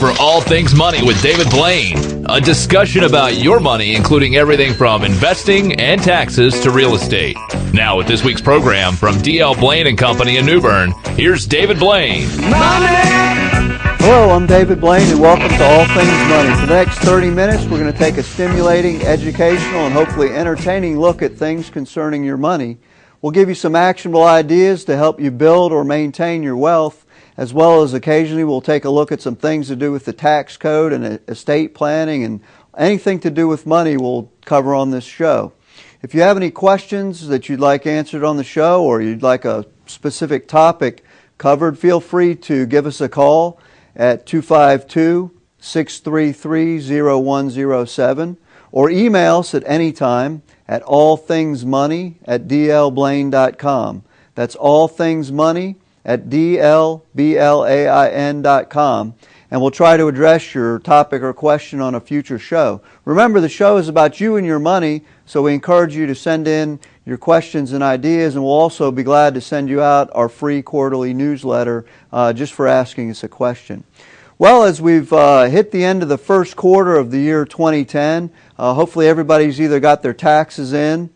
for All Things Money with David Blain, a discussion about your money, including everything from investing and taxes to real estate. Now, with this week's program from D.L. Blain and Company in New Bern, here's David Blain. Hello, I'm David Blain, and welcome to All Things Money. For the next 30 minutes, we're going to take a stimulating, educational, and hopefully entertaining look at things concerning your money. We'll give you some actionable ideas to help you build or maintain your wealth, as well as occasionally we'll take a look at some things to do with the tax code and estate planning, and anything to do with money we'll cover on this show. If you have any questions that you'd like answered on the show, or you'd like a specific topic covered, feel free to give us a call at 252-633-0107, or email us at any time at allthingsmoney@dlblain.com. That's allthingsmoney@dlblain.com, and we'll try to address your topic or question on a future show. Remember, the show is about you and your money, so we encourage you to send in your questions and ideas, and we'll also be glad to send you out our free quarterly newsletter just for asking us a question. Well, as we've hit the end of the first quarter of the year 2010, hopefully everybody's either got their taxes in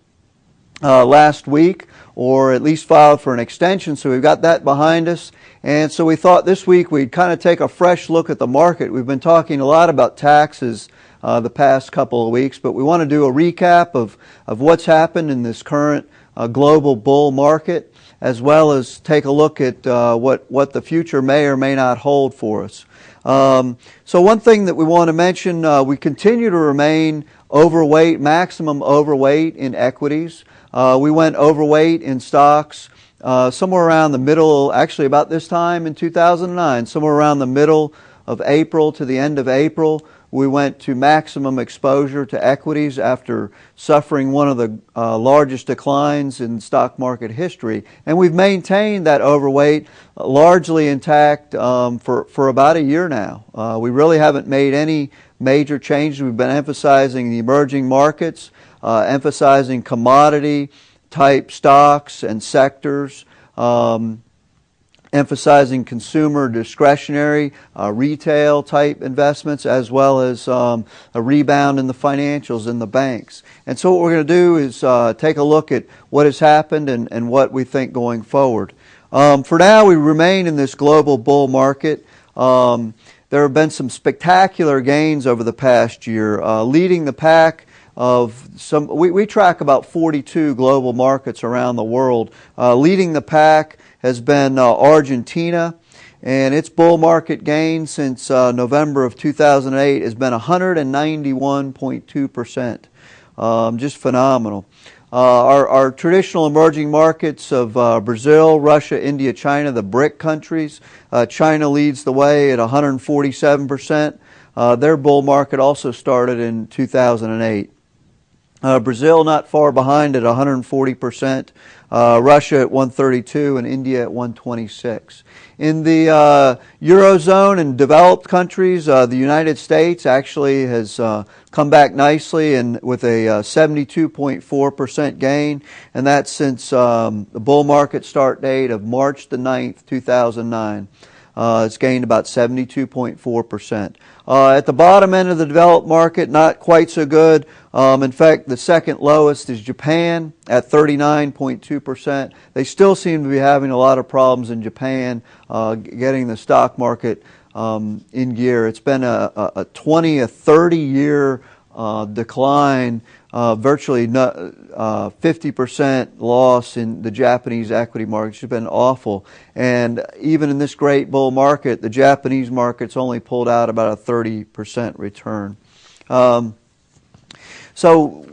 last week or at least filed for an extension, so we've got that behind us. And so we thought this week we'd kind of take a fresh look at the market. We've been talking a lot about taxes the past couple of weeks, but we want to do a recap of what's happened in this current global bull market, as well as take a look at what the future may or may not hold for us. So one thing that we want to mention, we continue to remain overweight, maximum overweight in equities. We went overweight in stocks somewhere around the middle, actually about this time in 2009, somewhere around the middle of April to the end of April. We went to maximum exposure to equities after suffering one of the largest declines in stock market history. And we've maintained that overweight largely intact for about a year now. We really haven't made any major changes. We've been emphasizing the emerging markets, emphasizing commodity-type stocks and sectors, emphasizing consumer discretionary, retail-type investments, as well as a rebound in the financials and the banks. And so what we're going to do is take a look at what has happened and what we think going forward. For now, we remain in this global bull market. There have been some spectacular gains over the past year, leading the pack of some. We track about 42 global markets around the world. Leading the pack has been Argentina, and its bull market gain since November of 2008 has been 191.2%. Just phenomenal. Our traditional emerging markets of Brazil, Russia, India, China, the BRIC countries, China leads the way at 147%. Their bull market also started in 2008. Brazil not far behind at 140%, Russia at 132%, and India at 126%. In the Eurozone and developed countries, the United States actually has come back nicely and with a 72.4% gain, and that's since the bull market start date of March the 9th, 2009. It's gained about 72.4%. At the bottom end of the developed market, not quite so good. In fact, the second lowest is Japan at 39.2%. They still seem to be having a lot of problems in Japan getting the stock market in gear. It's been a 30-year decline, virtually 50% loss in the Japanese equity market. It's been awful. And even in this great bull market, the Japanese market's only pulled out about a 30% return. So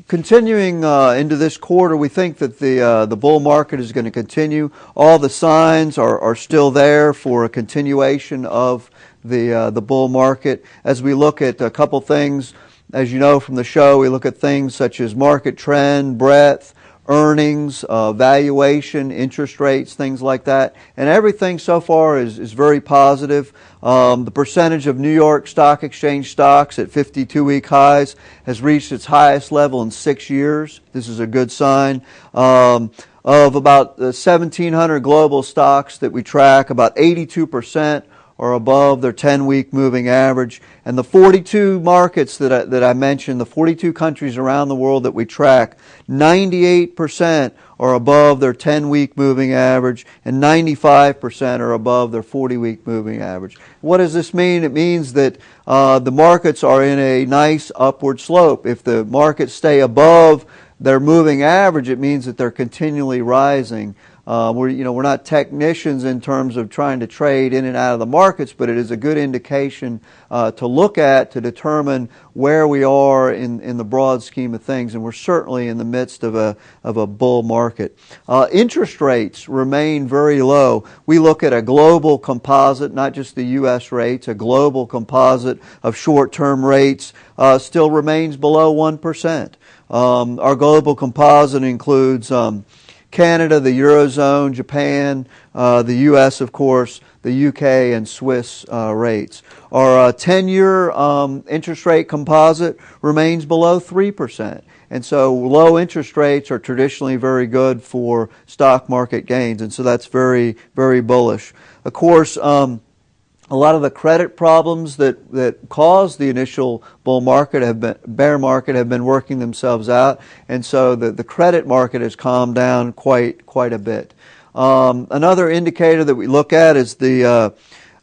continuing into this quarter, we think that the bull market is going to continue. All the signs are still there for a continuation of the bull market. As we look at a couple things, as you know from the show, we look at things such as market trend, breadth, earnings, valuation, interest rates, things like that. And everything so far is very positive. The percentage of New York Stock Exchange stocks at 52-week highs has reached its highest level in 6 years. This is a good sign. Of about 1,700 global stocks that we track, about 82% are above their 10-week moving average. And the 42 markets that I mentioned, the 42 countries around the world that we track, 98% are above their 10-week moving average, and 95% are above their 40-week moving average. What does this mean? It means that the markets are in a nice upward slope. If the markets stay above their moving average, it means that they're continually rising. We're not technicians in terms of trying to trade in and out of the markets, but it is a good indication to look at to determine where we are in the broad scheme of things, and we're certainly in the midst of a bull market. Interest rates remain very low. We look at a global composite, not just the U.S. rates, a global composite of short-term rates still remains below 1%. Our global composite includes Canada, the Eurozone, Japan, the U.S., of course, the U.K., and Swiss rates. Our 10-year interest rate composite remains below 3%. And so low interest rates are traditionally very good for stock market gains, and so that's very, very bullish. Of course, a lot of the credit problems that caused the initial bear market have been working themselves out, and so the credit market has calmed down quite a bit. Another indicator that we look at is the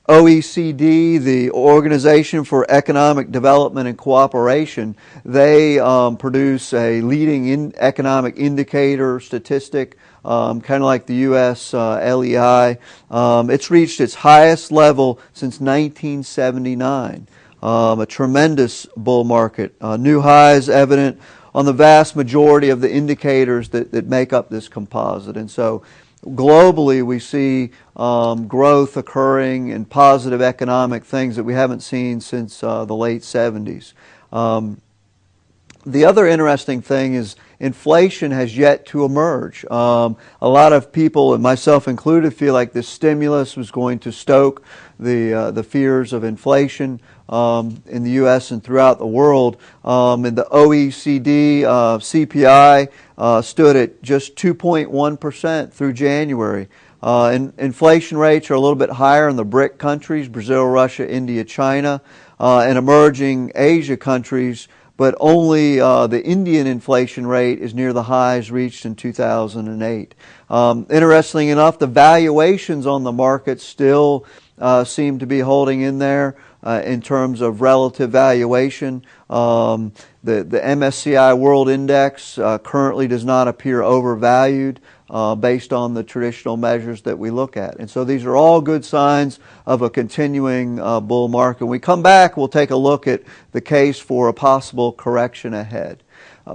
OECD, the Organization for Economic Development and Cooperation. They produce a leading economic indicator statistic, kind of like the U.S. LEI. It's reached its highest level since 1979. A tremendous bull market. New highs evident on the vast majority of the indicators that make up this composite. And so globally, we see growth occurring and positive economic things that we haven't seen since the late 70s. The other interesting thing is inflation has yet to emerge. A lot of people, and myself included, feel like this stimulus was going to stoke the fears of inflation in the U.S. and throughout the world. And the OECD CPI stood at just 2.1% through January. Inflation rates are a little bit higher in the BRIC countries, Brazil, Russia, India, China, and emerging Asia countries, but only the Indian inflation rate is near the highs reached in 2008. Interestingly enough, the valuations on the market still seem to be holding in there in terms of relative valuation. The MSCI World Index currently does not appear overvalued based on the traditional measures that we look at. And so these are all good signs of a continuing bull market. When we come back, we'll take a look at the case for a possible correction ahead.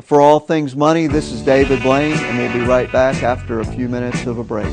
For All Things Money, this is David Blain, and we'll be right back after a few minutes of a break.